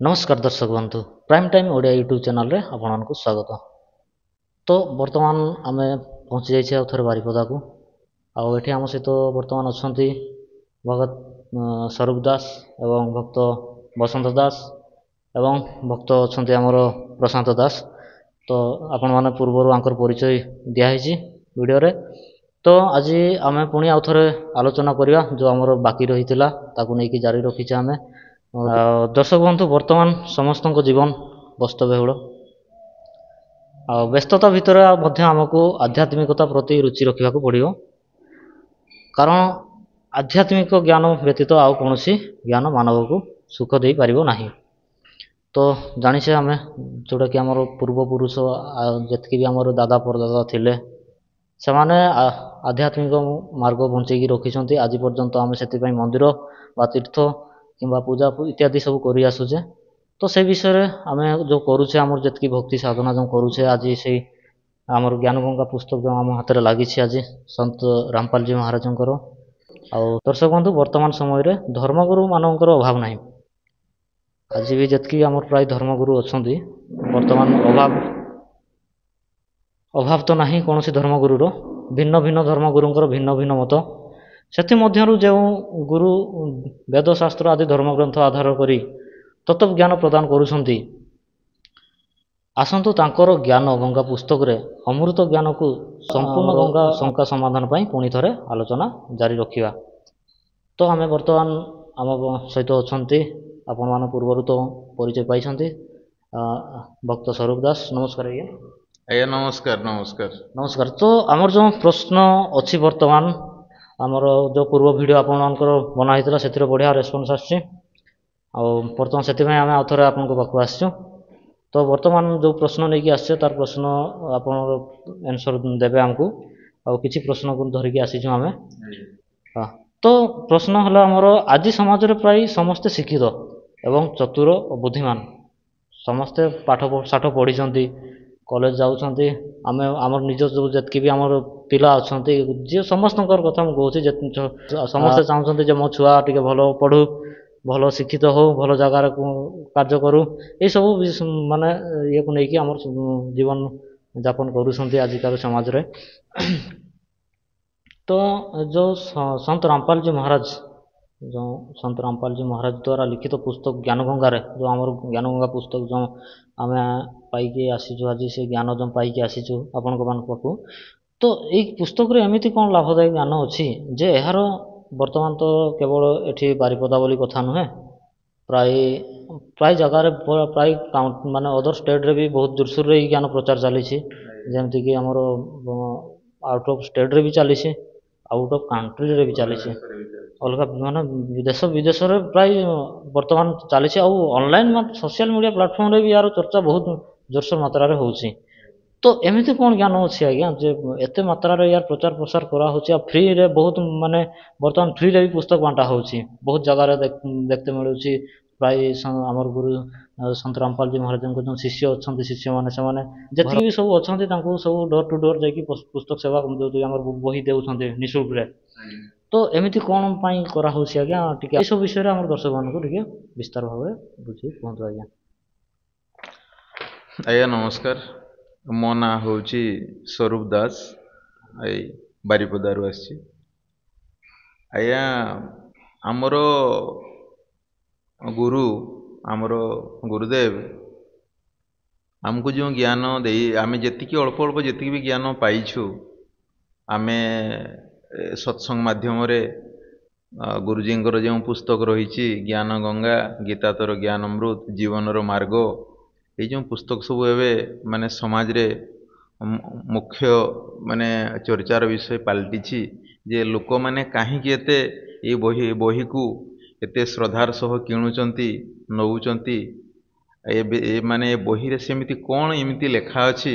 नमस्कार दर्शक बंधु prime time Odia YouTube channel रे आपको स्वागत। तो वर्तमान आम पहुँची जाइए आउ थे बारिपदा को आठ आम सहित वर्तमान अच्छा भगत स्वरूप दास एवं भक्त बसंत दास एवं भक्त अच्छा आमर प्रशांत दास। तो आपण मैंने पूर्वर आंकर परिचय दिखाई वीडियो रे। तो आज आम पुणी आउ थे आलोचना करवा जो आमर बाकी रही नहीं जारी रखीचे आम। दर्शक बंधु वर्तमान समस्त जीवन व्यस्तबहुल व्यस्तता भितर आमको आध्यात्मिकता प्रति रुचि रखा पड़ो कारण आध्यात्मिक ज्ञान व्यतीत आउ कौन ज्ञान मानव को सुख दे पार ना। तो जाचे आम जोटा कि आम पूर्वपुरुष जी भी आम दादा परदादा थिले से आध्यात्मिक मार्ग बंचेकी रखिंट आज पर्यंत आम से मंदिर बा तीर्थ किंबा पूजा इत्यादि सब कर आसुचे। तो से विषय आम जो करुचे आम जी भक्ति साधना जो करुचे आज से आम ज्ञान गंगा पुस्तक जो आम हाथ में लगी आज संत रामपाल जी महाराज दर्शक बंधु वर्तमान समय धर्मगुरु मानकर अभाव ना। आज भी जी आम प्राय धर्मगुरु अच्छा वर्तमान अभाव तो ना कौन धर्मगुरुर भिन्न भिन्न धर्मगुरुंर भिन्न भिन्न मत से जो गुरु वेदशास्त्र आदि धर्मग्रंथ आधार करी तत्व ज्ञान प्रदान करुछंती आसतु तांकर ज्ञान गंगा पुस्तक रे अमृत ज्ञान को संपूर्ण गंगा शंका समाधान पाई पुणी थरे आलोचना जारी रखिबा। तो आम वर्तमान आम सहित अच्छा आपण मान पूर्वर तो परिचय पाई भक्त स्वरूप दास। नमस्कार आज्ञा। आज्ञा नमस्कार नमस्कार नमस्कार। तो आमर जो प्रश्न अच्छी वर्तमान आमर जो पूर्व वीडियो आपंकर बना होता से बढ़िया रेस्पॉन्स आर्तमान से आम आउ थे आप आसचु। तो वर्तमान जो प्रश्न नहीं आसचे तार प्रश्न आप आंसर देवे आमको आ किसी प्रश्न को धरिकी आसीचु आम। हाँ तो प्रश्न है आमर आज समाज रे प्राय समस्ते शिक्षित एवं चतुर और बुद्धिमान समस्ते पाठ साठ पढ़ी कॉलेज जाऊँगी आम आम निज जो जी भी आम पिला अच्छा जी समस्त कथा मुझे कहूँ समस्ते चाहते मो छुआ टे भल पढ़ू भल शिक्षित हो भल जगार कार्य करू ये सब माने ये को लेकिन आम जीवन यापन करुँच आजिकल समाज रे। तो जो संत रामपाल जी महाराज जो संत रामपाल जी महाराज द्वारा लिखित पुस्तक ज्ञान गंगार जो आम ज्ञान गंगा पुस्तक जो आम पाई आसीचु आज से ज्ञान जो पाई आसीचु आपण पाखु। तो ये पुस्तक रे एमती कौन लाभदायक ज्ञान अच्छी जे यार वर्तमान तो केवल एठी बारिपदा बोली कथा नुहे प्राय प्राय जगार प्राय माने अदर स्टेट रे भी बहुत जोरसोर रे ज्ञान प्रचार चली जमती कि आमर आउट ऑफ स्टेट रे भी चली आउट ऑफ कंट्री रे भी चली अलग माने देश विदेश रे प्राय वर्तमान चली ऑनलाइन सोशल मीडिया प्लेटफॉर्म रे भी यार चर्चा बहुत जोरसोर मात्रा रे होउची। तो एमती कौन ज्ञान अच्छी आज्ञा जे एत मात्रा रे यार प्रचार प्रसार करा होची फ्री रे बहुत माने वर्तमान फ्री रे भी पुस्तक बांटा होची बहुत जगह रे देखते मिलूची प्राय आमर गुरु संत रामपाल जी महाराज जो शिष्य अच्छा शिष्य मैंने से भी सब अच्छा सब डोर टू डोर जाकि पुस्तक सेवा जो बही दे निःशुल्क रे। तो एमती कौन पाई करा होची आज्ञा टिके सब विषय आम दर्शक मानक टिके विस्तार भाव बुझी कहतु आज्ञा। आज्ञा नमस्कार मो ना हूँ स्वरूप दास बारिपदारू आसी। आज्ञा आमर गुरु आमर गुरुदेव आमको जो ज्ञान दे आम जी अल्प अल्प जी भी ज्ञान पाइछु आम सत्संग माध्यम गुरुजी जो पुस्तक रही ज्ञान गंगा गीता तर ज्ञान अमृत जीवनर मार्ग ये जो पुस्तक सब एवं माने समाज रे मुख्य माने चर्चार विषय पलटि जे लोक मैंने कहीं ये बही को एते श्रद्धार सह किणुचंती नौचंती माने बही रे सेमिति कौन एमिति लेखा अछि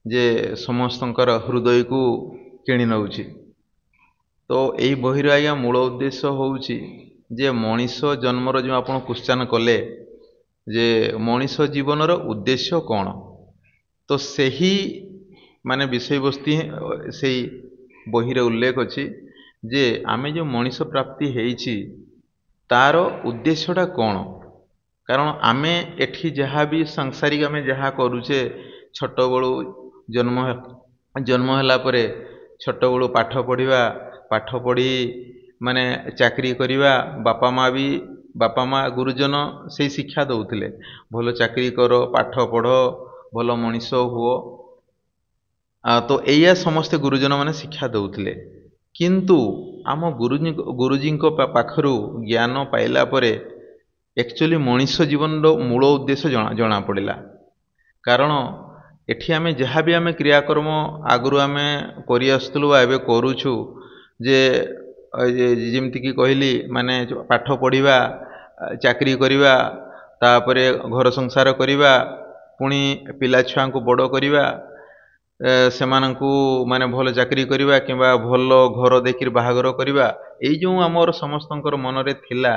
जे समस्तंकर हृदय को किणी नौची। तो यही बही आज्ञा मूल उद्देश्य होउची जे मनीष जन्मर जो आपण क्वेश्चन कले जे मनीष जीवनर उद्देश्य कौन तो सही माने विषय वस्तु से बही रे उल्लेख अछि जे आमे जो मनीष प्राप्ति हेइची तार उद्देश्यटा कौन କାରଣ ଆମେ ଏଠି ଯାହା ବି ସାଂସାରିକ ଆମେ ଯାହା କରୁଛେ, ଛୋଟବେଳୁ ଜନ୍ମ ହେଲା ପରେ ଛୋଟବେଳୁ ପାଠ ପଢ଼ିବା, ପାଠ ପଢ଼ି ମାନେ ଚାକିରି କରିବା, ବାପା ମା ଗୁରୁଜନ ସେଇ ଶିକ୍ଷା ଦେଉଥିଲେ, ଭଲ ଚାକିରି କର, ପାଠ ପଢ଼, ଭଲ ମଣିଷ ହୁଅ। ତ ଏଇଆ ସମସ୍ତେ ଗୁରୁଜନମାନେ ଶିକ୍ଷା ଦେଉଥିଲେ। କିନ୍ତୁ ଆମ ଗୁରୁଜୀଙ୍କ ପାଖରୁ ଜ୍ଞାନ ପାଇଲା ପରେ ଆକ୍ଚୁଆଲି ମଣିଷ ଜୀବନର ମୂଳ ଉଦ୍ଦେଶ୍ୟ ଜଣାପଡ଼ିଲା। କାରଣ ଏଠି ଆମେ ଯାହା ବି ଆମେ କ୍ରିୟାକର୍ମ ଆଗରୁ ଆମେ କରିଆସୁଥିଲୁ ବା ଏବେ କରୁଛୁ, ଯେ ଯେମିତିକି କହିଲି ମାନେ ପାଠ ପଢ଼ିବା, ଚାକିରି କରିବା, ତାପରେ ଘର ସଂସାର କରିବା, ପୁଣି ପିଲାଛୁଆଙ୍କୁ ବଡ଼ କରିବା, ସେମାନଙ୍କୁ ମାନେ ଭଲ ଚାକିରି କରିବା କିମ୍ବା ଭଲ ଘର ଦେଖିକି ବାହାଘର କରିବା, ଏଇ ଯେଉଁ ଆମର ସମସ୍ତଙ୍କର ମନରେ ଥିଲା।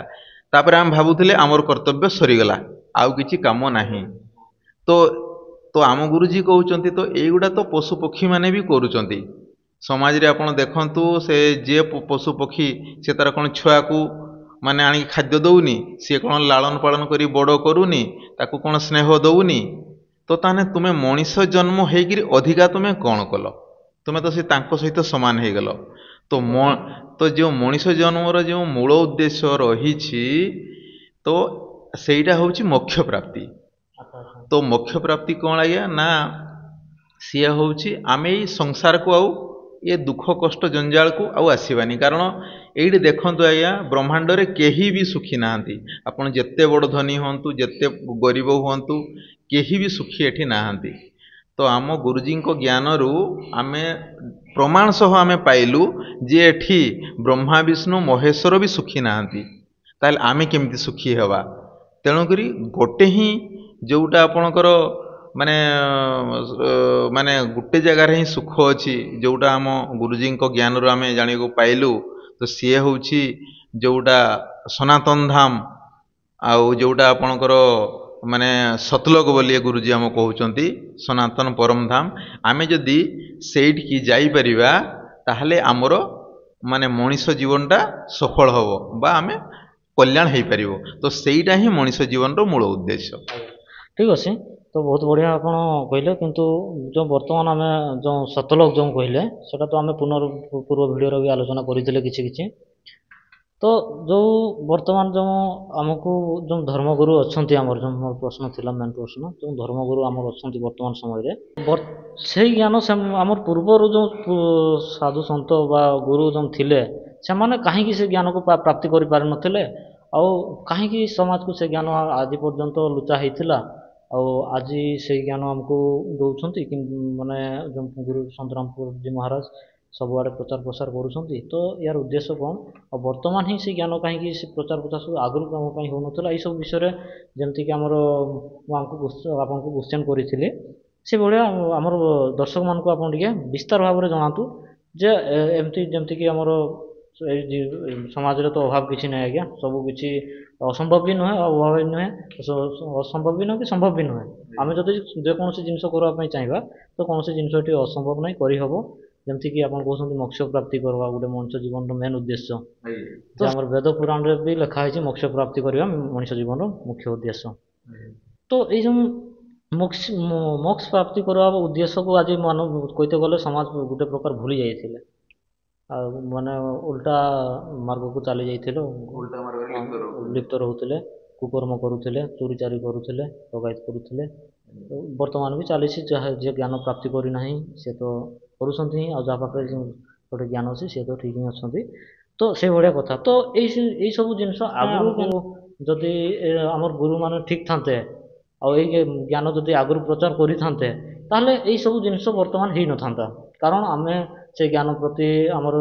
ତାପରେ ଆମେ ଭାବୁଥିଲେ ଆମର କର୍ତ୍ତବ୍ୟ ସରିଗଲା, ଆଉ କିଛି କାମ ନାହିଁ। ତ ଆମ ଗୁରୁଜୀ କହୁଛନ୍ତି ତ ଏଇଗୁଡ଼ା ତ ପଶୁ ପକ୍ଷୀମାନେ ବି କରୁଛନ୍ତି। ସମାଜରେ ଆପଣ ଦେଖନ୍ତୁ, ସେ ଯିଏ ପଶୁ ପକ୍ଷୀ ସେ ତାର କ'ଣ ଛୁଆକୁ ମାନେ ଆଣିକି ଖାଦ୍ୟ ଦେଉନି, ସିଏ କ'ଣ ଲାଳନ ପାଳନ କରି ବଡ଼ କରୁନି, ତାକୁ କ'ଣ ସ୍ନେହ ଦେଉନି? ତ ତାହେଲେ ତୁମେ ମଣିଷ ଜନ୍ମ ହେଇକିରି ଅଧିକା ତୁମେ କ'ଣ କଲ? ତୁମେ ତ ସେ ତାଙ୍କ ସହିତ ସମାନ ହେଇଗଲ। ତ ଯେଉଁ ମଣିଷ ଜନ୍ମର ଯେଉଁ ମୂଳ ଉଦ୍ଦେଶ୍ୟ ରହିଛି, ତ ସେଇଟା ହେଉଛି ମୋକ୍ଷ ପ୍ରାପ୍ତି। ତ ମୋକ୍ଷ ପ୍ରାପ୍ତି କ'ଣ ଆଜ୍ଞା? ନା ସିଏ ହେଉଛି ଆମେ ଏଇ ସଂସାରକୁ ଆଉ ଏ ଦୁଃଖ କଷ୍ଟ ଜଞ୍ଜାଳକୁ ଆଉ ଆସିବାନି। କାରଣ ଏଇଠି ଦେଖନ୍ତୁ ଆଜ୍ଞା, ବ୍ରହ୍ମାଣ୍ଡରେ କେହି ବି ସୁଖୀ ନାହାନ୍ତି। ଆପଣ ଯେତେ ବଡ଼ ଧନୀ ହୁଅନ୍ତୁ, ଯେତେ ଗରିବ ହୁଅନ୍ତୁ, କେହି ବି ସୁଖୀ ଏଠି ନାହାନ୍ତି। ତ ଆମ ଗୁରୁଜୀଙ୍କ ଜ୍ଞାନରୁ ଆମେ ପ୍ରମାଣ ସହ ଆମେ ପାଇଲୁ ଯେ ଏଠି ବ୍ରହ୍ମା ବିଷ୍ଣୁ ମହେଶ୍ୱର ବି ସୁଖୀ ନାହାନ୍ତି। ତାହେଲେ ଆମେ କେମିତି ସୁଖୀ ହେବା? ତେଣୁକରି ଗୋଟେ ହିଁ ଯେଉଁଟା ଆପଣଙ୍କର ମାନେ ଗୋଟେ ଜାଗାରେ ହିଁ ସୁଖ ଅଛି, ଯେଉଁଟା ଆମ ଗୁରୁଜୀଙ୍କ ଜ୍ଞାନରୁ ଆମେ ଜାଣିବାକୁ ପାଇଲୁ। ତ ସିଏ ହେଉଛି ଯେଉଁଟା ସନାତନ ଧାମ, ଆଉ ଯେଉଁଟା ଆପଣଙ୍କର ମାନେ ସତଲୋକ ବୋଲି ଗୁରୁଜୀ ଆମ କହୁଛନ୍ତି, ସନାତନ ପରମ ଧାମ। ଆମେ ଯଦି ସେଇଠିକି ଯାଇପାରିବା ତାହେଲେ ଆମର ମାନେ ମଣିଷ ଜୀବନଟା ସଫଳ ହେବ ବା ଆମେ କଲ୍ୟାଣ ହେଇପାରିବ। ତ ସେଇଟା ହିଁ ମଣିଷ ଜୀବନର ମୂଳ ଉଦ୍ଦେଶ୍ୟ। ଠିକ୍ ଅଛି। ତ ବହୁତ ବଢ଼ିଆ ଆପଣ କହିଲେ। କିନ୍ତୁ ଯେଉଁ ବର୍ତ୍ତମାନ ଆମେ ଯେଉଁ ସତଲୋକ ଯେଉଁ କହିଲେ, ସେଇଟା ତ ଆମେ ପୂର୍ବ ଭିଡ଼ିଓରେ ବି ଆଲୋଚନା କରିଥିଲେ କିଛି। ତ ଯେଉଁ ବର୍ତ୍ତମାନ ଯେଉଁ ଆମକୁ ଯେଉଁ ଧର୍ମଗୁରୁ ଅଛନ୍ତି, ଆମର ଯେଉଁ ମୋର ପ୍ରଶ୍ନ ଥିଲା, ମେନ୍ ପ୍ରଶ୍ନ, ଯେଉଁ ଧର୍ମଗୁରୁ ଆମର ଅଛନ୍ତି ବର୍ତ୍ତମାନ ସମୟରେ, ସେଇ ଜ୍ଞାନ ଆମର ପୂର୍ବରୁ ଯେଉଁ ସାଧୁ ସନ୍ଥ ବା ଗୁରୁ ଯେଉଁ ଥିଲେ, ସେମାନେ କାହିଁକି ସେ ଜ୍ଞାନକୁ ପ୍ରାପ୍ତି କରିପାରିନଥିଲେ? ଆଉ କାହିଁକି ସମାଜକୁ ସେ ଜ୍ଞାନ ଆଜି ପର୍ଯ୍ୟନ୍ତ ଲୁଚା ହେଇଥିଲା? ଆଉ ଆଜି ସେଇ ଜ୍ଞାନ ଆମକୁ ଦେଉଛନ୍ତି କି? ମାନେ ଯେଉଁ ଗୁରୁ ସନ୍ତରାମପୁରଜୀ ମହାରାଜ ସବୁଆଡ଼େ ପ୍ରଚାର ପ୍ରସାର କରୁଛନ୍ତି, ତ ୟାର ଉଦ୍ଦେଶ୍ୟ କ'ଣ? ଆଉ ବର୍ତ୍ତମାନ ହିଁ ସେ ଜ୍ଞାନ କାହିଁକି ସେ ପ୍ରଚାର ପ୍ରସାର ସବୁ ଆଗରୁ ଆମ ପାଇଁ ହେଉନଥିଲା? ଏଇସବୁ ବିଷୟରେ ଯେମିତିକି ଆମର ମୁଁ ଆପଣଙ୍କୁ କ୍ୱେଶ୍ଚନ୍ କରିଥିଲି, ସେଭଳିଆ ଆମର ଦର୍ଶକମାନଙ୍କୁ ଆପଣ ଟିକେ ବିସ୍ତାର ଭାବରେ ଜଣାନ୍ତୁ ଯେ ଏମିତି ଯେମିତିକି ଆମର ଏଇ ସମାଜରେ ତ ଅଭାବ କିଛି ନାହିଁ ଆଜ୍ଞା, ସବୁ କିଛି ଅସମ୍ଭବ ବି ନୁହେଁ, ଅଭାବ ବି ନୁହେଁ, ଅସମ୍ଭବ ବି ନୁହେଁ କି ସମ୍ଭବ ବି ନୁହେଁ। ଆମେ ଯଦି ଯେକୌଣସି ଜିନିଷ କରିବା ପାଇଁ ଚାହିଁବା ତ କୌଣସି ଜିନିଷ ଏଠି ଅସମ୍ଭବ ନାହିଁ, କରିହେବ। ଯେମିତିକି ଆପଣ କହୁଛନ୍ତି ମୋକ୍ଷ ପ୍ରାପ୍ତି କରିବା ଗୋଟେ ମଣିଷ ଜୀବନର ମେନ୍ ଉଦ୍ଦେଶ୍ୟ। ତ ଆମର ବେଦ ପୁରାଣରେ ବି ଲେଖା ହେଇଛି ମୋକ୍ଷ ପ୍ରାପ୍ତି କରିବା ମଣିଷ ଜୀବନର ମୁଖ୍ୟ ଉଦ୍ଦେଶ୍ୟ। ତ ଏଇ ଯେଉଁ ମୋକ୍ଷ ପ୍ରାପ୍ତି କରିବା ଉଦ୍ଦେଶ୍ୟକୁ ଆଜି କହିତେ ଗଲେ ସମାଜ ଗୋଟେ ପ୍ରକାର ଭୁଲି ଯାଇଥିଲେ, ଆଉ ମାନେ ଓଲଟା ମାର୍ଗକୁ ଚାଲି ଯାଇଥିଲେ, ଲିପ୍ତ ରହୁଥିଲେ, କୁକର୍ମ କରୁଥିଲେ, ଚୋରି ଚାରି କରୁଥିଲେ, ଡକାୟତ କରୁଥିଲେ। ବର୍ତ୍ତମାନ ବି ଚାଲିଛି। ଯିଏ ଜ୍ଞାନ ପ୍ରାପ୍ତି କରିନାହିଁ ସେ ତ କରୁଛନ୍ତି ହିଁ, ଆଉ ଯାହା ପାଖରେ ଯେଉଁ ଗୋଟେ ଜ୍ଞାନ ଅଛି ସେ ତ ଠିକ୍ ହିଁ ଅଛନ୍ତି। ତ ସେଇଭଳିଆ କଥା। ତ ଏଇ ସବୁ ଜିନିଷ ଆଗରୁ ଯଦି ଆମର ଗୁରୁମାନେ ଠିକ୍ ଥାନ୍ତେ, ଆଉ ଏଇ ଜ୍ଞାନ ଯଦି ଆଗରୁ ପ୍ରଚାର କରିଥାନ୍ତେ, ତାହେଲେ ଏଇସବୁ ଜିନିଷ ବର୍ତ୍ତମାନ ହେଇନଥାନ୍ତା। କାରଣ ଆମେ ସେ ଜ୍ଞାନ ପ୍ରତି ଆମର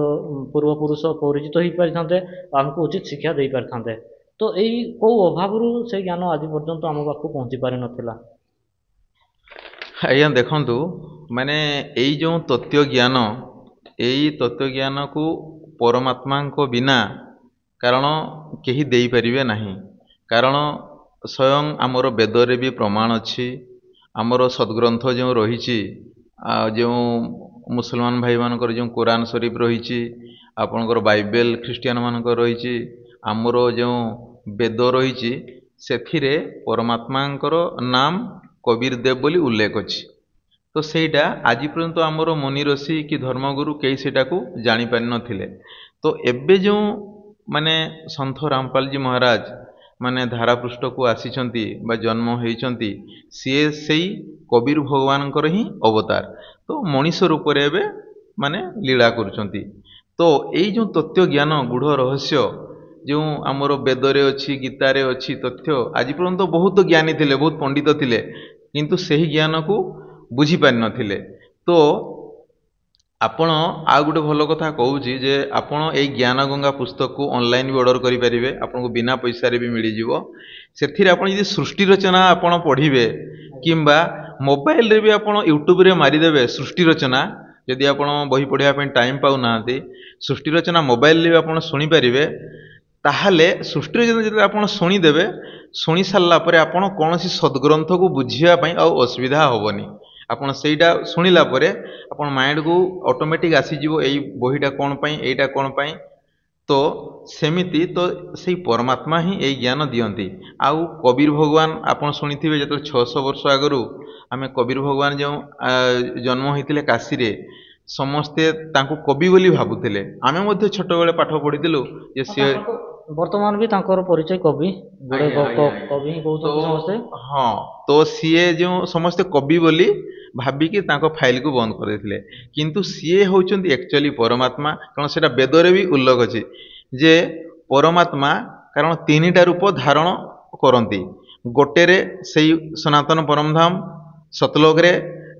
ପୂର୍ବପୁରୁଷ ପରିଚିତ ହେଇପାରିଥାନ୍ତେ, ଆମକୁ ଉଚିତ ଶିକ୍ଷା ଦେଇପାରିଥାନ୍ତେ। ତ ଏଇ କେଉଁ ଅଭାବରୁ ସେ ଜ୍ଞାନ ଆଜି ପର୍ଯ୍ୟନ୍ତ ଆମ ପାଖକୁ ପହଞ୍ଚି ପାରିନଥିଲା? ଆଜ୍ଞା ଦେଖନ୍ତୁ, ମାନେ ଏଇ ଯେଉଁ ଏଇ ତତ୍ତ୍ୱ ଜ୍ଞାନକୁ ପରମାତ୍ମାଙ୍କ ବିନା କାରଣ କେହି ଦେଇପାରିବେ ନାହିଁ। କାରଣ ସ୍ୱୟଂ ଆମର ବେଦରେ ବି ପ୍ରମାଣ ଅଛି, ଆମର ସଦ୍ଗ୍ରନ୍ଥ ଯେଉଁ ରହିଛି, ଯେଉଁ ମୁସଲମାନ ଭାଇମାନଙ୍କର ଯେଉଁ କୋରାନ ଶରୀଫ ରହିଛି, ଆପଣଙ୍କର ବାଇବେଲ ଖ୍ରୀଷ୍ଟିଆନ ମାନଙ୍କର ରହିଛି, ଆମର ଯେଉଁ ବେଦ ରହିଛି, ସେଥିରେ ପରମାତ୍ମାଙ୍କର ନାମ କବୀର ଦେବ ବୋଲି ଉଲ୍ଲେଖ ଅଛି। ତ ସେଇଟା ଆଜି ପର୍ଯ୍ୟନ୍ତ ଆମର ମୁନି ଋଷି କି ଧର୍ମଗୁରୁ କେହି ସେଇଟାକୁ ଜାଣିପାରିନଥିଲେ। ତ ଏବେ ଯେଉଁ ମାନେ ସନ୍ଥ ରାମପାଲଜୀ ମହାରାଜ ମାନେ ଧାରାପୃଷ୍ଠକୁ ଆସିଛନ୍ତି ବା ଜନ୍ମ ହେଇଛନ୍ତି, ସିଏ ସେଇ କବୀର ଭଗବାନଙ୍କର ହିଁ ଅବତାର। ତ ମଣିଷ ରୂପରେ ଏବେ ମାନେ ଲୀଳା କରୁଛନ୍ତି। ତ ଏଇ ଯେଉଁ ତତ୍ତ୍ୱ ଜ୍ଞାନ ଗୂଢ଼ ରହସ୍ୟ ଯେଉଁ ଆମର ବେଦରେ ଅଛି, ଗୀତାରେ ଅଛି ତଥ୍ୟ, ଆଜି ପର୍ଯ୍ୟନ୍ତ ବହୁତ ଜ୍ଞାନୀ ଥିଲେ, ବହୁତ ପଣ୍ଡିତ ଥିଲେ, କିନ୍ତୁ ସେହି ଜ୍ଞାନକୁ ବୁଝିପାରିନଥିଲେ। ତ ଆପଣ ଆଉ ଗୋଟେ ଭଲ କଥା କହୁଛି ଯେ ଆପଣ ଏଇ ଜ୍ଞାନ ଗଙ୍ଗା ପୁସ୍ତକକୁ ଅନଲାଇନ୍ ବି ଅର୍ଡ଼ର କରିପାରିବେ, ଆପଣଙ୍କୁ ବିନା ପଇସାରେ ବି ମିଳିଯିବ। ସେଥିରେ ଆପଣ ଯଦି ସୃଷ୍ଟି ରଚନା ଆପଣ ପଢ଼ିବେ କିମ୍ବା ମୋବାଇଲରେ ବି ଆପଣ ୟୁଟ୍ୟୁବରେ ମାରିଦେବେ ସୃଷ୍ଟି ରଚନା, ଯଦି ଆପଣ ବହି ପଢ଼ିବା ପାଇଁ ଟାଇମ୍ ପାଉନାହାନ୍ତି, ସୃଷ୍ଟି ରଚନା ମୋବାଇଲରେ ବି ଆପଣ ଶୁଣିପାରିବେ। ତାହେଲେ ସୃଷ୍ଟି ରଚନା ଯେତେବେଳେ ଆପଣ ଶୁଣିଦେବେ, ଶୁଣି ସାରିଲା ପରେ ଆପଣ କୌଣସି ସଦ୍ଗ୍ରନ୍ଥକୁ ବୁଝିବା ପାଇଁ ଆଉ ଅସୁବିଧା ହେବନି। ଆପଣ ସେଇଟା ଶୁଣିଲା ପରେ ଆପଣ ମାଇଣ୍ଡକୁ ଅଟୋମେଟିକ୍ ଆସିଯିବ ଏଇ ବହିଟା କ'ଣ ପାଇଁ, ଏଇଟା କ'ଣ ପାଇଁ। ତ ସେମିତି ତ ସେଇ ପରମାତ୍ମା ହିଁ ଏଇ ଜ୍ଞାନ ଦିଅନ୍ତି। ଆଉ କବୀର ଭଗବାନ ଆପଣ ଶୁଣିଥିବେ, ଯେତେବେଳେ 600 ବର୍ଷ ଆଗରୁ ଆମେ କବୀର ଭଗବାନ ଯେଉଁ ଜନ୍ମ ହୋଇଥିଲେ କାଶୀରେ, ସମସ୍ତେ ତାଙ୍କୁ କବି ବୋଲି ଭାବୁଥିଲେ। ଆମେ ମଧ୍ୟ ଛୋଟବେଳେ ପାଠ ପଢ଼ିଥିଲୁ ଯେ ସିଏ ବର୍ତ୍ତମାନ ବି ତାଙ୍କର ପରିଚୟ କବି, ଗୋଟେ କବି ହିଁ ତ କହୁଛନ୍ତି ସମସ୍ତେ। ହଁ, ତ ସିଏ ଯେଉଁ ସମସ୍ତେ କବି ବୋଲି ଭାବିକି ତାଙ୍କ ଫାଇଲକୁ ବନ୍ଦ କରିଦେଇଥିଲେ, କିନ୍ତୁ ସିଏ ହେଉଛନ୍ତି ଆକ୍ଚୁଆଲି ପରମାତ୍ମା। କାରଣ ସେଇଟା ବେଦରେ ବି ଉଲ୍ଲେଖ ଅଛି ଯେ ପରମାତ୍ମା କାରଣ ତିନିଟା ରୂପ ଧାରଣ କରନ୍ତି। ଗୋଟେରେ ସେଇ ସନାତନ ପରମଧାମ ସତଲୋକରେ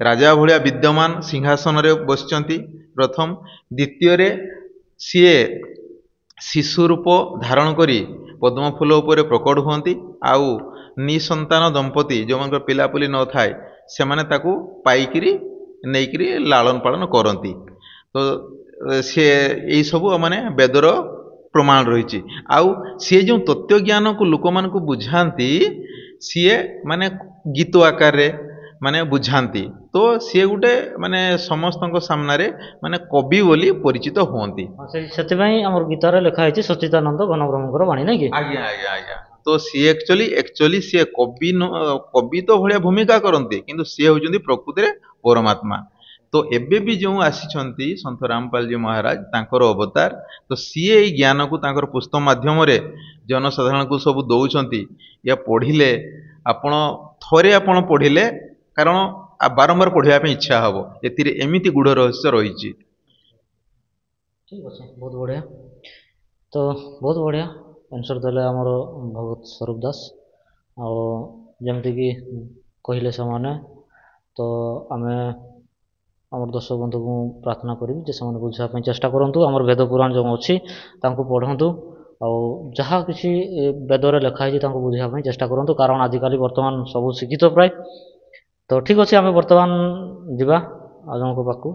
ରାଜା ଭଳିଆ ବିଦ୍ୟମାନ ସିଂହାସନରେ ବସିଛନ୍ତି ପ୍ରଥମ। ଦ୍ୱିତୀୟରେ ସିଏ ଶିଶୁ ରୂପ ଧାରଣ କରି ପଦ୍ମ ଫୁଲ ଉପରେ ପ୍ରକଟ ହୁଅନ୍ତି। ଆଉ ନିସନ୍ତାନ ଦମ୍ପତି ଯେଉଁମାନଙ୍କର ପିଲାପୁଲି ନଥାଏ, ସେମାନେ ତାକୁ ପାଇକିରି ନେଇକିରି ଲାଳନ ପାଳନ କରନ୍ତି। ତ ସିଏ ଏଇସବୁ ମାନେ ବେଦର ପ୍ରମାଣ ରହିଛି। ଆଉ ସିଏ ଯେଉଁ ତତ୍ତ୍ୱ ଜ୍ଞାନକୁ ଲୋକମାନଙ୍କୁ ବୁଝାନ୍ତି, ସିଏ ମାନେ ଗୀତ ଆକାରରେ ମାନେ ବୁଝାନ୍ତି। ତ ସିଏ ଗୋଟେ ମାନେ ସମସ୍ତଙ୍କ ସାମ୍ନାରେ ମାନେ କବି ବୋଲି ପରିଚିତ ହୁଅନ୍ତି। ସେଥିପାଇଁ ଆମର ଗୀତାରେ ଲେଖା ହେଇଛି ସଚ୍ଚିଦାନନ୍ଦ ଘନବ୍ରହ୍ମଙ୍କର ବାଣୀ, ନାଇଁ କି? ଆଜ୍ଞା ଆଜ୍ଞା ଆଜ୍ଞା। ତ ସିଏ ଆକ୍ଚୁଆଲି ସିଏ କବି ତ ଭଳିଆ ଭୂମିକା କରନ୍ତି, କିନ୍ତୁ ସିଏ ହେଉଛନ୍ତି ପ୍ରକୃତିରେ ପରମାତ୍ମା। ତ ଏବେ ବି ଯେଉଁ ଆସିଛନ୍ତି ସନ୍ଥ ରାମପାଲଜୀ ମହାରାଜ, ତାଙ୍କର ଅବତାର। ତ ସିଏ ଏଇ ଜ୍ଞାନକୁ ତାଙ୍କର ପୁସ୍ତକ ମାଧ୍ୟମରେ ଜନସାଧାରଣଙ୍କୁ ସବୁ ଦଉଛନ୍ତି। ୟା ପଢ଼ିଲେ ଆପଣ ଥରେ ଆପଣ ପଢ଼ିଲେ କାରଣ ବାରମ୍ବାର ପଢ଼ିବା ପାଇଁ ଇଚ୍ଛା ହେବ, ଏଥିରେ ଏମିତି ଗୂଢ଼ ରହସ୍ୟ ରହିଛି। ଠିକ୍ ଅଛି, ବହୁତ ବଢ଼ିଆ। ତ ବହୁତ ବଢ଼ିଆ ଆନ୍ସର୍ ଦେଲେ ଆମର ଭଗତ ସ୍ୱରୂପ ଦାସ। ଆଉ ଯେମିତିକି କହିଲେ ସେମାନେ, ତ ଆମେ ଆମର ଦର୍ଶକ ବନ୍ଧୁକୁ ପ୍ରାର୍ଥନା କରିବି ଯେ ସେମାନେ ବୁଝିବା ପାଇଁ ଚେଷ୍ଟା କରନ୍ତୁ। ଆମର ବେଦ ପୁରାଣ ଯେଉଁ ଅଛି ତାଙ୍କୁ ପଢ଼ନ୍ତୁ, ଆଉ ଯାହା କିଛି ବେଦରେ ଲେଖା ହେଇଛି ତାଙ୍କୁ ବୁଝିବା ପାଇଁ ଚେଷ୍ଟା କରନ୍ତୁ। କାରଣ ଆଜିକାଲି ବର୍ତ୍ତମାନ ସବୁ ଶିକ୍ଷିତ ପ୍ରାୟ। ତ ଠିକ୍ ଅଛି, ଆମେ ବର୍ତ୍ତମାନ ଯିବା ଆଉ ଜଣଙ୍କ ପାଖକୁ।